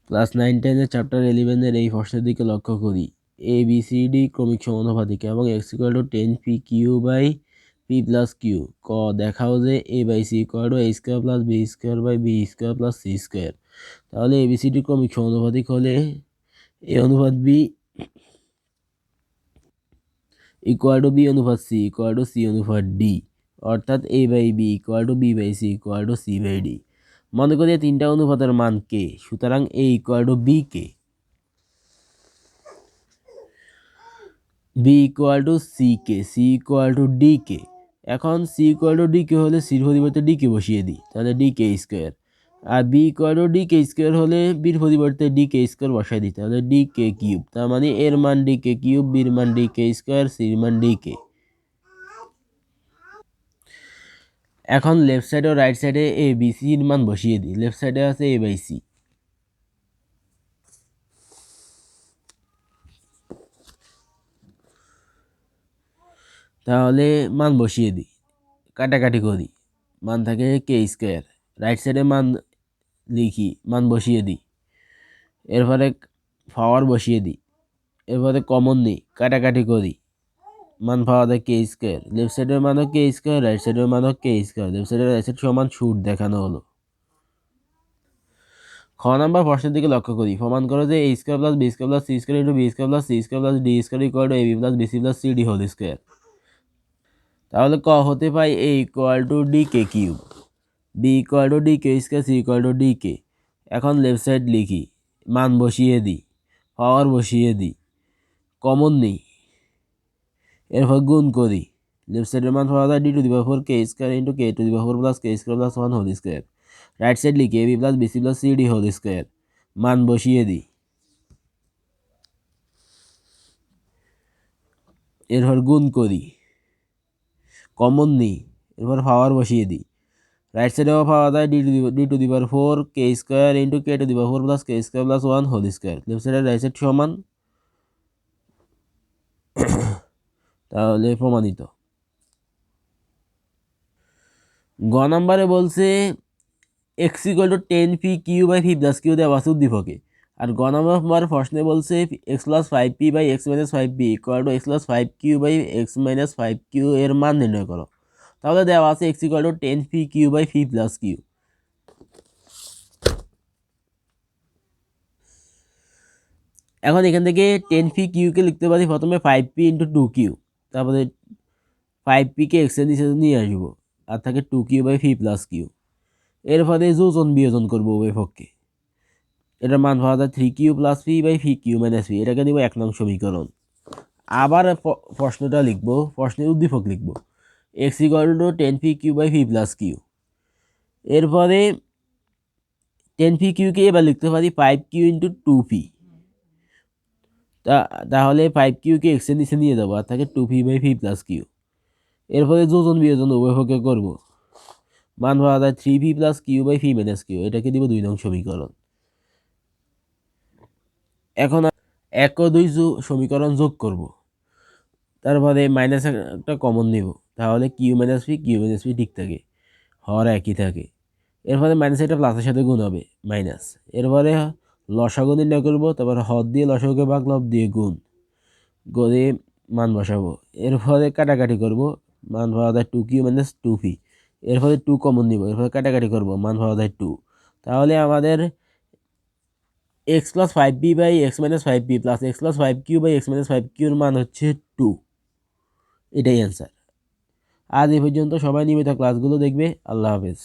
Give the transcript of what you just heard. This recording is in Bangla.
ক্লাস 9-10 চ্যাপ্টার 11 এই প্রশ্নের দিকে লক্ষ্য করি। এ বি সি ডি ক্রমিক সমানুপাতিক এবং x = 10 P Q by P plus Q. ক দেখাও যে a by c = a² plus b² by b² plus c²। তাহলে এ বি সি ডি ক্রমিক সমানুপাতিক হলে a অনুপাত b = b অনুপাত c = c অনুপাত d, অর্থাৎ a by b = b by c = c by d। মনে করি তিনটা অনুপাতের মান কে, সুতরাং a = b K, b = c K, c = d কে। এখন c = d কে হলে c এর পরিবর্তে d কে বসিয়ে দিই, তাহলে dk²। আর b = dk² হলে b এর পরিবর্তে dk² বসাই দিই, তাহলে dk³। তার মানে এর মান dk³, b এর মান dk², c এর মান dk। এখন লেফট সাইড ও রাইট সাইডে a b c এর মান বসিয়ে দিই। লেফট সাইডে আছে a বাই c, তাহলে মান বসিয়ে দিই, কাটাকাটি করি, মান থাকে k²। রাইট সাইডে মান লিখি, মান বসিয়ে দিই, এরপরে পাওয়ার বসিয়ে দিই, এরপরে কমন নিই, কাটাকাটি করি, মান পাওয়া যায় k²। লেফট সাইডের মানও k², রাইট সাইডের মানও k²। লেফট সাইডের রাইট সাইড সমান শুট দেখানো হলো। খ নাম্বার প্রশ্নের দিকে লক্ষ্য করি। প্রমাণ করো যে a² plus b² plus c² into b² plus c² plus d² = ab plus bc plus cd whole square. তাহলে ক হতে পাই a = dk³, b = dk², c = dk। এখন লেফট সাইড লিখি, মান বসিয়ে দিই, পাওয়ার বসিয়ে দিই, কমন নিই, এরপর গুণ করি। লেফট সাইডের মান পাওয়া যায় d⁴ k² into k⁴ plus k² plus 1 whole square. Right side লিখি ab plus bc plus cd whole square, মান বসিয়ে দিই, এরপর গুণ করি, কমন নিই, এরপর পাওয়ার বসিয়ে দিই। রাইট সাইডেও পাওয়া যায় d⁴ k² into k⁴ plus k² plus 1 whole square. Left সাইডের রাইট সাইড সমান, তাহলে প্রমাণিত। গ নাম্বারে বলছে x = 10 P Q by P plus Q দেওয়া আছে উদ্দীপকে। আর গ নাম্বার প্রশ্নে বলছে x + 5p by x - 5p = x + 5q by x - 5q এর মান নির্ণয় করো। তাহলে দেওয়া আছে x = 10 P Q by P plus Q. এখন এখান থেকে 10 পি কিউকে লিখতে পারি প্রথমে 5p ইন্টু 2q, তারপরে 5p কে x এর নিচে নিয়ে আসবো, আর থাকে 2q by P plus Q. এরপরে যোজন বিয়োজন করবো উভয় পক্ষে, এটার মান পাওয়া যায় 3q plus P by P Q minus P, এটাকে দিব 1 নং সমীকরণ। আবার প্রশ্নটা লিখবো, প্রশ্নের উদ্দীপক লিখবো x = 10 P Q by P plus Q. এরপরে 10 পি কিউকে এবার লিখতে পারি 5q ইন্টু 2p, তাহলে 5qকে x এর নিচে নিয়ে যাবো, আর থাকে 2p by P plus Q. এরপরে যোজন বিয়োজন উভয় পক্ষে করবো, মান পাওয়া যায় 3p plus Q by P minus Q, এটাকে দিব 2 নং সমীকরণ। এখন 1 ও 2 সমীকরণ যোগ করব, তারপরে মাইনাস একটা কমন নিব, তাহলে কিউ মাইনাস পি ঠিক থাকে, হর একই থাকে। এরপরে মাইনাস একটা প্লাসের সাথে গুণ হবে, মাইনাস। এরপরে লসাগু নির্ণয় করবো, তারপরে হর দিয়ে লসাগুকে ভাগ, লব দিয়ে গুণ করে মান বসাবো। এরপরে কাটাকাটি করব, মান পাওয়া যায় 2q মাইনাস 2p। এরপরে 2 কমন নিব, এরপরে কাটাকাটি করব, মান পাওয়া যায় 2। তাহলে আমাদের x + 5p by x - 5p plus x + 5q by x - 5q এর মান হচ্ছে 2। এটাই অ্যান্সার। আজ এই পর্যন্ত। সবাই নিয়মিত ক্লাসগুলো দেখবে। আল্লাহ হাফেজ।